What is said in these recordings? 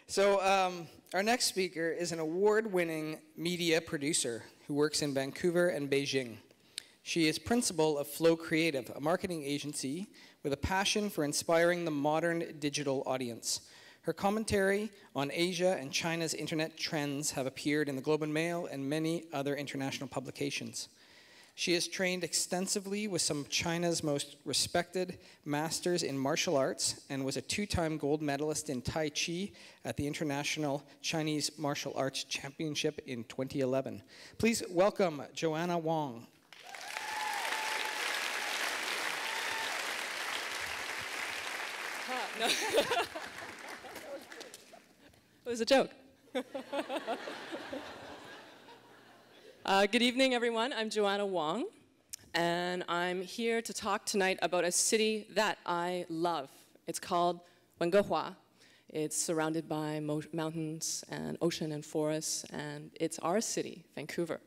So our next speaker is an award-winning media producer who works in Vancouver and Beijing. She is principal of Flow Creative, a marketing agency with a passion for inspiring the modern digital audience. Her commentary on Asia and China's internet trends have appeared in the Globe and Mail and many other international publications. She has trained extensively with some of China's most respected masters in martial arts and was a two-time gold medalist in Tai Chi at the International Chinese Martial Arts Championship in 2011. Please welcome Joanna Wong. No. It was a joke. Good evening, everyone. I'm Joanna Wong, and I'm here to talk tonight about a city that I love. It's called Wenghua. It's surrounded by mountains and ocean and forests, and it's our city, Vancouver.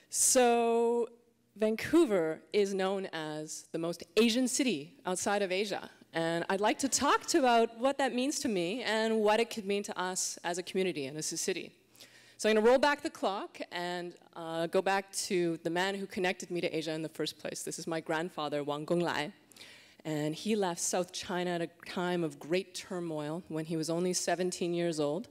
So Vancouver is known as the most Asian city outside of Asia. And I'd like to talk about what that means to me and what it could mean to us as a community and as a city. So I'm going to roll back the clock and go back to the man who connected me to Asia in the first place. This is my grandfather, Wong. And he left South China at a time of great turmoil when he was only 17 years old.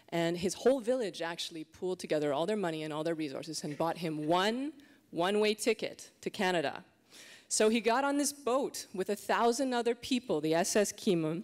And his whole village actually pooled together all their money and all their resources and bought him one-way ticket to Canada. So he got on this boat with 1,000 other people, the SS Kimon,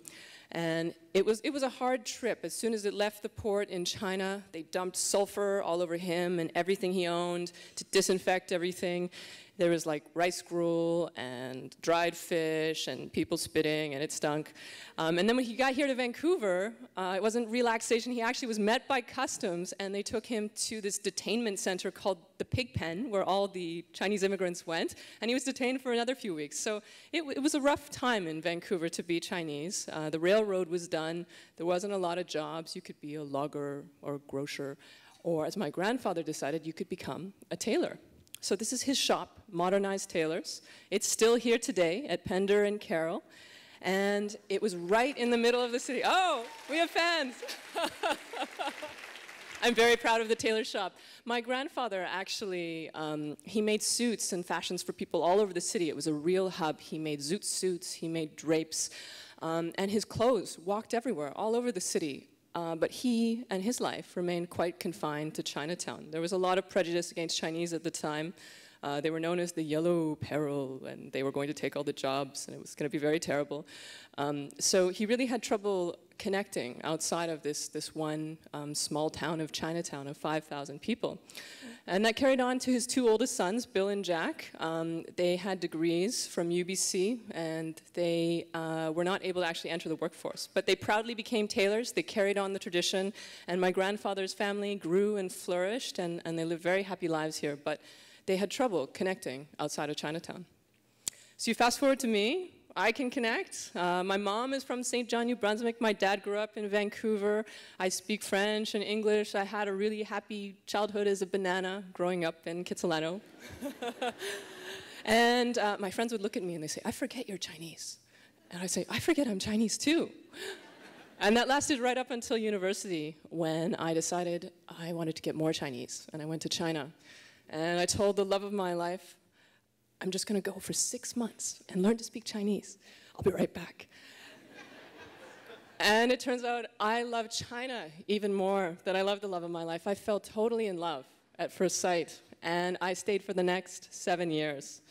and it was a hard trip. As soon as it left the port in China, they dumped sulfur all over him and everything he owned to disinfect everything. There was like rice gruel and dried fish and people spitting, and it stunk. And then when he got here to Vancouver, it wasn't relaxation. He actually was met by customs, and they took him to this detainment center called the Pig Pen, where all the Chinese immigrants went, and he was detained for another few weeks. So it was a rough time in Vancouver to be Chinese. The railroad was done. There wasn't a lot of jobs. You could be a logger or a grocer, or as my grandfather decided, you could become a tailor. So this is his shop, Modernized Tailors. It's still here today at Pender and Carroll. And it was right in the middle of the city. Oh, we have fans. I'm very proud of the tailor shop. My grandfather actually, he made suits and fashions for people all over the city. It was a real hub. He made zoot suits, he made drapes, and his clothes walked everywhere, all over the city. But he and his life remained quite confined to Chinatown. There was a lot of prejudice against Chinese at the time. They were known as the Yellow Peril, and they were going to take all the jobs, and it was going to be very terrible. So he really had trouble connecting outside of this one small town of Chinatown of 5,000 people. And that carried on to his two oldest sons, Bill and Jack. They had degrees from UBC, and they were not able to actually enter the workforce. But they proudly became tailors. They carried on the tradition, and my grandfather's family grew and flourished, and they lived very happy lives here. But they had trouble connecting outside of Chinatown. So you fast forward to me. I can connect. My mom is from St. John, New Brunswick. My dad grew up in Vancouver. I speak French and English. I had a really happy childhood as a banana growing up in Kitsilano. And my friends would look at me and they say, "I forget you're Chinese." And I say, "I forget I'm Chinese too." And that lasted right up until university when I decided I wanted to get more Chinese. And I went to China. And I told the love of my life, I'm just going to go for 6 months and learn to speak Chinese. I'll be right back. And it turns out I love China even more than I love the love of my life. I fell totally in love at first sight, and I stayed for the next 7 years.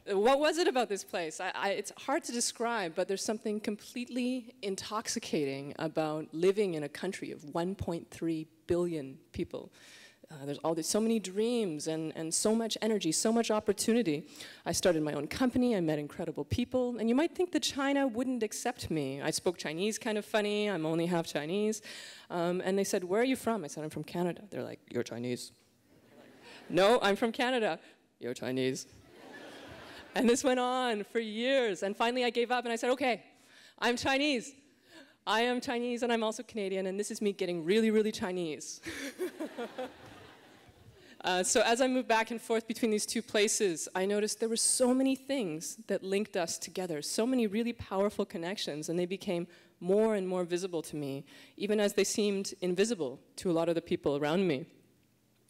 What was it about this place? It's hard to describe, but there's something completely intoxicating about living in a country of 1.3 billion people. There's so many dreams and so much energy, so much opportunity. I started my own company, I met incredible people, and you might think that China wouldn't accept me. I spoke Chinese kind of funny, I'm only half Chinese. And they said, "Where are you from?" I said, "I'm from Canada." They're like, "You're Chinese." "No, I'm from Canada." "You're Chinese." And this went on for years, and finally I gave up and I said, "Okay, I'm Chinese. I am Chinese and I'm also Canadian, and this is me getting really, really Chinese." So as I moved back and forth between these two places, I noticed there were so many things that linked us together, so many really powerful connections, and they became more and more visible to me, even as they seemed invisible to a lot of the people around me.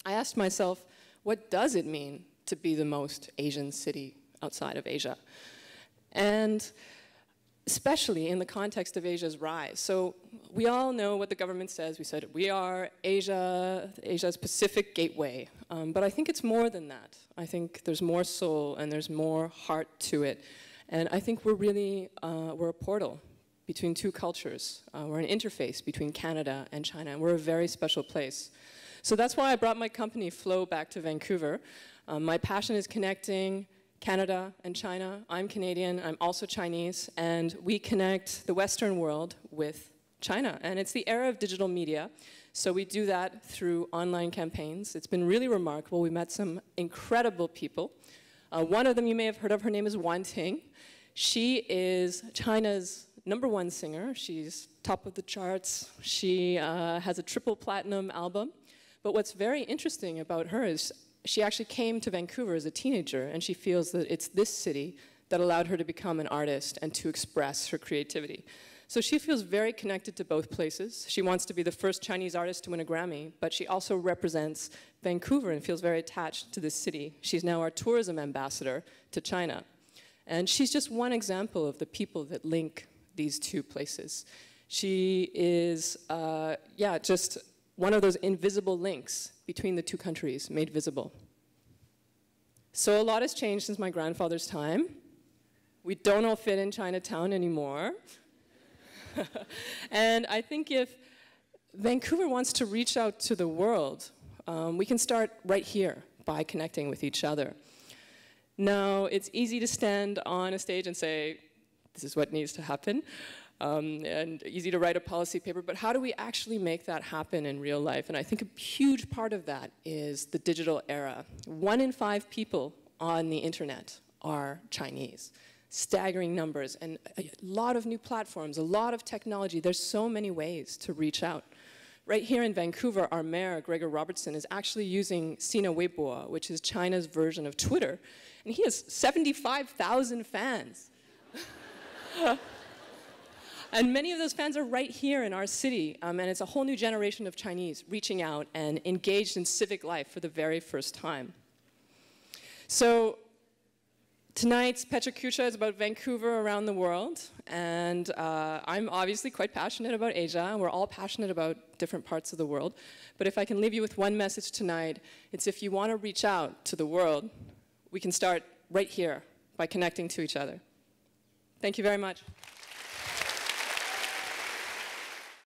I asked myself, what does it mean to be the most Asian city outside of Asia? And especially in the context of Asia's rise. So we all know what the government says. We said, we are Asia's Pacific gateway. But I think it's more than that. I think there's more soul and there's more heart to it. And I think we're really, we're a portal between two cultures. We're an interface between Canada and China. And we're a very special place. So that's why I brought my company, Flow, back to Vancouver. My passion is connecting Canada and China. I'm Canadian, I'm also Chinese, and we connect the Western world with China. And it's the era of digital media, so we do that through online campaigns. It's been really remarkable. We met some incredible people. One of them you may have heard of, her name is Wong. She is China's #1 singer. She's top of the charts. She has a triple platinum album. But what's very interesting about her is she actually came to Vancouver as a teenager, and she feels that it's this city that allowed her to become an artist and to express her creativity. So she feels very connected to both places. She wants to be the first Chinese artist to win a Grammy, but she also represents Vancouver and feels very attached to this city. She's now our tourism ambassador to China. And she's just one example of the people that link these two places. She is, just one of those invisible links between the two countries made visible. So a lot has changed since my grandfather's time. We don't all fit in Chinatown anymore. And I think if Vancouver wants to reach out to the world, we can start right here by connecting with each other. Now, it's easy to stand on a stage and say, this is what needs to happen. And easy to write a policy paper, but how do we actually make that happen in real life? And I think a huge part of that is the digital era. 1 in 5 people on the internet are Chinese. Staggering numbers, and a lot of new platforms, a lot of technology. There's so many ways to reach out. Right here in Vancouver, our mayor, Gregor Robertson, is actually using Sina Weibo, which is China's version of Twitter, and he has 75,000 fans. And many of those fans are right here in our city, and it's a whole new generation of Chinese reaching out and engaged in civic life for the very first time. So tonight's PechaKucha is about Vancouver around the world, and I'm obviously quite passionate about Asia, and we're all passionate about different parts of the world. But if I can leave you with one message tonight, it's if you want to reach out to the world, we can start right here by connecting to each other. Thank you very much.